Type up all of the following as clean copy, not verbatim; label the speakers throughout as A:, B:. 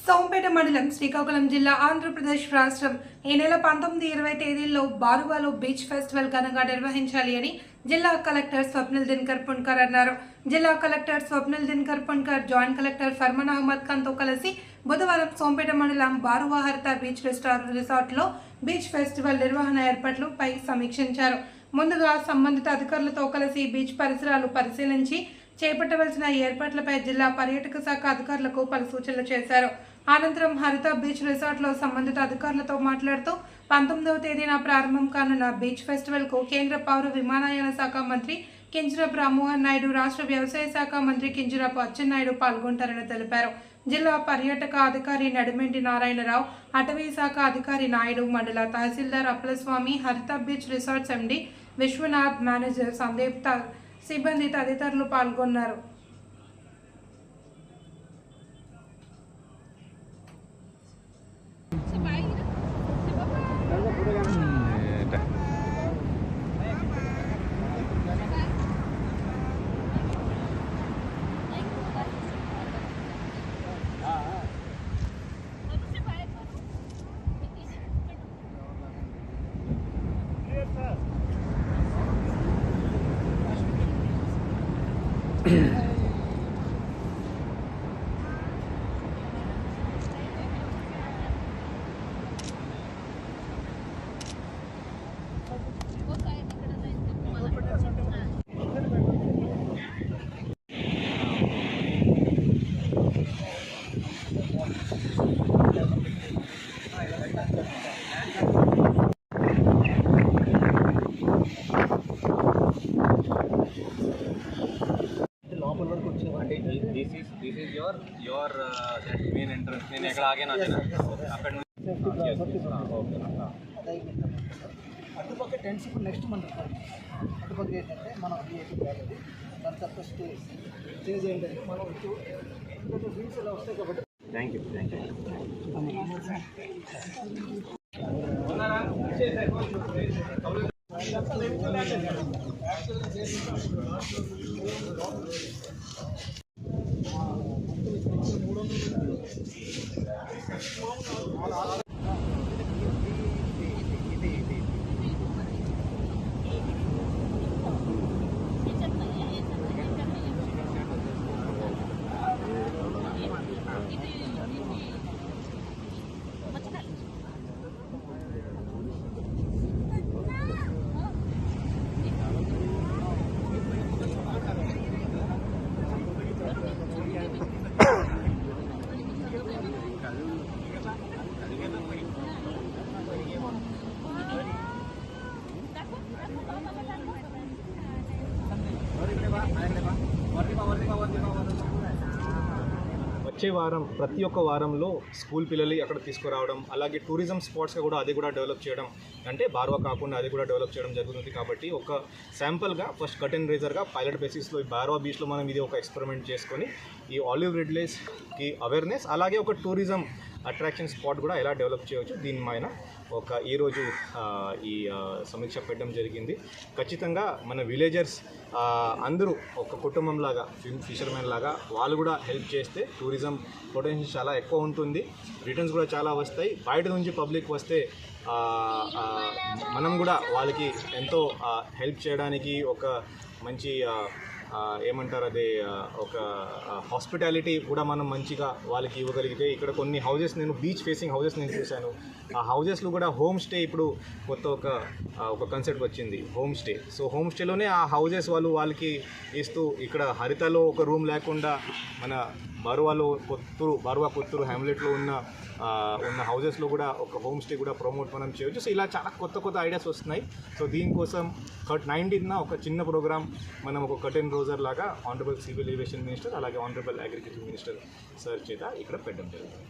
A: సోంపేట మండలం శ్రీకాకుళం జిల్లా ఆంధ్రప్రదేశ్ రాష్ట్రం ఈ నెల 19-20 తేదీల్లో బారువాలో బీచ్ ఫెస్టివల్ ఘనంగా నిర్వహించాలి అని జిల్లా కలెక్టర్ స్వప్నిల్ దినకర్ పుణ్కర్ అన్నారు. జిల్లా collector Swapnil Dinakar Punkar joint collector Farman Ahmed Khan తో కలిసి బుధవారం సోంపేట మండలం బారువా హరిత బీచ్ రిసార్ట్లో బీచ్ ఫెస్టివల్ నిర్వహణ ఏర్పాట్లపై సమీక్షించారు. ముందుగా సంబంధిత అధికారులతో కలిసి బీచ్ పరిసరాలు పరిశీలించి చేపట్టవలసిన ఏర్పాట్లపై జిల్లా పర్యాటక శాఖ అధికారులకు పలు సూచనలు చేశారు. అనంతరం హరిత బీచ్ రిసార్ట్లో సంబంధిత అధికారులతో మాట్లాడుతూ 19వ తేదీన ప్రారంభం కానున్న బీచ్ ఫెస్టివల్కు కేంద్ర పౌర విమానయాన శాఖ మంత్రి కింజరాపు రామ్మోహన్ నాయుడు, రాష్ట్ర వ్యవసాయ శాఖ మంత్రి కింజరాపు అచ్చెన్నాయుడు పాల్గొంటారని తెలిపారు. జిల్లా పర్యాటక అధికారి నడిమెంటి నారాయణరావు, అటవీ శాఖ అధికారి నాయుడు, మండల తహసీల్దార్ అప్పలస్వామి, హరిత బీచ్ రిసార్ట్స్ ఎండి విశ్వనాథ్, మేనేజర్ సందీప్, సిబ్బంది తదితరులు పాల్గొన్నారు.
B: This is your that main entrance. నేను ఎక్కడ ఆగాను అక్కడ
C: అటుపక్క టెంట్స్ ఇప్పుడు నెక్స్ట్ మంత్ అటుపక్క ఏంటంటే మనం విఐపి కాలేదు దాని తర్వాత స్టేజ్ ఏంటంటే మనం వీల్స్ ఎలా వస్తాయి కాబట్టి.
B: Thank you. వచ్చే వారం ప్రతి ఒక్క వారంలో స్కూల్ పిల్లలు అక్కడ తీసుకురావడం, అలాగే టూరిజం స్పాట్స్గా కూడా అది కూడా డెవలప్ చేయడం, అంటే బార్వా కాకుండా అది కూడా డెవలప్ చేయడం జరుగుతుంది. కాబట్టి ఒక శాంపుల్గా ఫస్ట్ కర్టెన్ రేజర్గా పైలట్ బేసిస్లో ఈ బార్వా బీచ్లో మనం ఇది ఒక ఎక్స్పెరిమెంట్ చేసుకొని ఈ ఆలివ్ రెడ్లేస్కి అవేర్నెస్, అలాగే ఒక టూరిజం అట్రాక్షన్ స్పాట్ కూడా ఎలా డెవలప్ చేయవచ్చు దీనిపైన ఈరోజు ఈ సమీక్ష పెట్టడం జరిగింది. ఖచ్చితంగా మన విలేజర్స్ అందరూ ఒక కుటుంబంలాగా, ఫిషర్మెన్ లాగా వాళ్ళు కూడా హెల్ప్ చేస్తే టూరిజం పొటెన్షియల్ చాలా ఎక్కువ ఉంటుంది, రిటర్న్స్ కూడా చాలా వస్తాయి. బయట నుంచి పబ్లిక్ వస్తే మనం కూడా వాళ్ళకి ఎంతో హెల్ప్ చేయడానికి ఒక మంచి ఏమంటారు అదే ఒక హాస్పిటాలిటీ కూడా మనం మంచిగా వాళ్ళకి ఇవ్వగలిగితే. ఇక్కడ కొన్ని హౌజెస్, నేను బీచ్ ఫేసింగ్ హౌజెస్ నేను చూశాను. ఆ హౌజెస్లో కూడా హోమ్ స్టే ఇప్పుడు కొత్త ఒక కాన్సెప్ట్ వచ్చింది, హోమ్ స్టే. సో హోమ్ స్టేలోనే ఆ హౌజెస్ వాళ్ళకి ఇస్తూ, ఇక్కడ హరితలో ఒక రూమ్ లేకుండా మన బారువా కొత్తూరు హ్యామ్లెట్లో ఉన్న హౌజెస్లో కూడా ఒక హోమ్ స్టే కూడా ప్రమోట్ మనం చేయవచ్చు. సో ఇలా చాలా కొత్త ఐడియాస్ వస్తున్నాయి. సో దీనికోసం 19న ఒక చిన్న ప్రోగ్రామ్ మనం ఒక కర్టెన్ రోజర్ లాగా ఆనరబుల్ సివిల్ ఏవియేషన్ మినిస్టర్, అలాగే ఆనరబుల్ అగ్రికల్చర్ మినిస్టర్ సార్ చేత ఇక్కడ పెట్టడం జరుగుతుంది.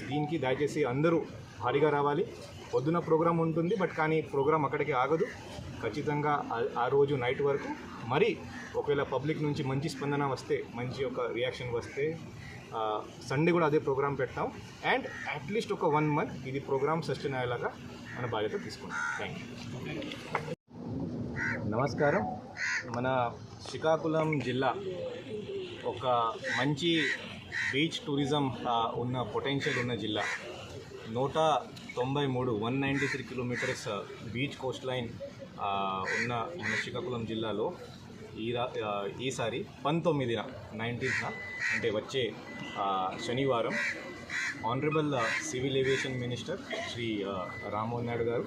B: దీనికి దయచేసి అందరూ భారీగా రావాలి. పొద్దున ప్రోగ్రామ్ ఉంటుంది, కానీ ప్రోగ్రామ్ అక్కడికి ఆగదు. ఖచ్చితంగా ఆ రోజు నైట్ వరకు, మరి ఒకవేళ పబ్లిక్ నుంచి మంచి స్పందన వస్తే, మంచి ఒక రియాక్షన్ వస్తే సండే కూడా అదే ప్రోగ్రామ్ పెడతాం. అండ్ అట్లీస్ట్ ఒక 1 month ఇది ప్రోగ్రామ్ సస్టైన్ అయ్యేలాగా మన బాధ్యత తీసుకుంటాం. Thank you. నమస్కారం. మన శ్రీకాకుళం జిల్లా ఒక మంచి బీచ్ టూరిజం ఉన్న పొటెన్షియల్ ఉన్న జిల్లా. 193 కిలోమీటర్స్ బీచ్ కోస్ట్ లైన్ ఉన్న మన శ్రీకాకుళం జిల్లాలో ఈసారి 19న అంటే వచ్చే శనివారం honourable civil aviation minister Shri Rammohan Naidu garu,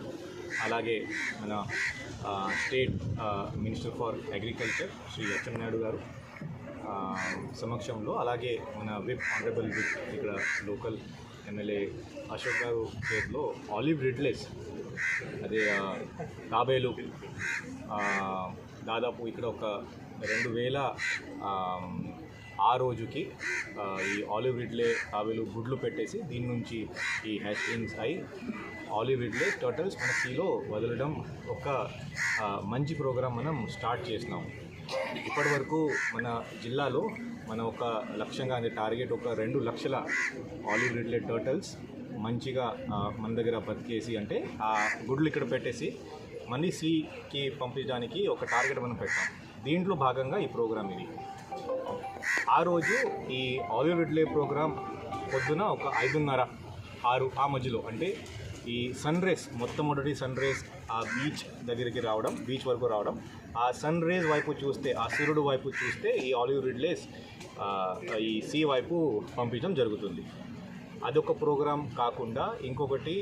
B: అలాగే మన state minister for agriculture Shri Atchannaidu garu సమక్షంలో, అలాగే మన విప్ ఆనరబుల్ విప్ ఇక్కడ లోకల్ ఎమ్మెల్యే అశోక్ గారు చేతిలో ఆలివ్ రిడ్లెస్ అదే తాబేలు దాదాపు ఇక్కడ ఒక 2000 ఆ రోజుకి ఈ ఆలివ్ రిడ్లే తాబేలు గుడ్లు పెట్టేసి దీని నుంచి ఈ హ్యాచింగ్స్ అయి ఆలివ్ రిడ్లే టర్టల్స్ మన సీలో వదలడం ఒక మంచి ప్రోగ్రాం మనం స్టార్ట్ చేసినాం. ఇప్పటి వరకు మన జిల్లాలో మన ఒక లక్ష్యంగా అంటే టార్గెట్ ఒక 2 లక్షల ఆలివ్ రిడ్లే టర్టల్స్ మంచిగా మన దగ్గర బతికేసి అంటే ఆ గుడ్లు ఇక్కడ పెట్టేసి మనీ సీకి పంపించడానికి ఒక టార్గెట్ మనం పెట్టాం. దీంట్లో భాగంగా ఈ ప్రోగ్రాం ఇది. ఆ రోజు ఈ ఆలివ్ రిడ్లే ప్రోగ్రాం పొద్దున ఒక 5:30, 6 ఆ మధ్యలో అంటే ఈ సన్ రేస్ మొట్టమొదటి సన్ రేస్ ఆ బీచ్ దగ్గరికి రావడం, బీచ్ వరకు రావడం, ఆ సన్ రేస్ వైపు చూస్తే ఆ సూర్యుడు వైపు చూస్తే ఈ ఆలివ్ రిడ్లేస్ ఈ సీ వైపు పంపించడం జరుగుతుంది. అదొక ప్రోగ్రాం కాకుండా ఇంకొకటి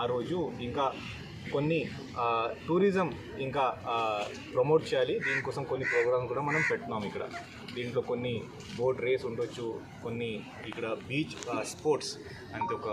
B: ఆ రోజు ఇంకా కొన్ని టూరిజం ఇంకా ప్రమోట్ చేయాలి. దీనికోసం కొన్ని ప్రోగ్రామ్స్ కూడా మనం పెట్టినాం ఇక్కడ. దీంట్లో కొన్ని బోట్ రేస్ ఉండొచ్చు, కొన్ని ఇక్కడ బీచ్ స్పోర్ట్స్ అంటే ఒక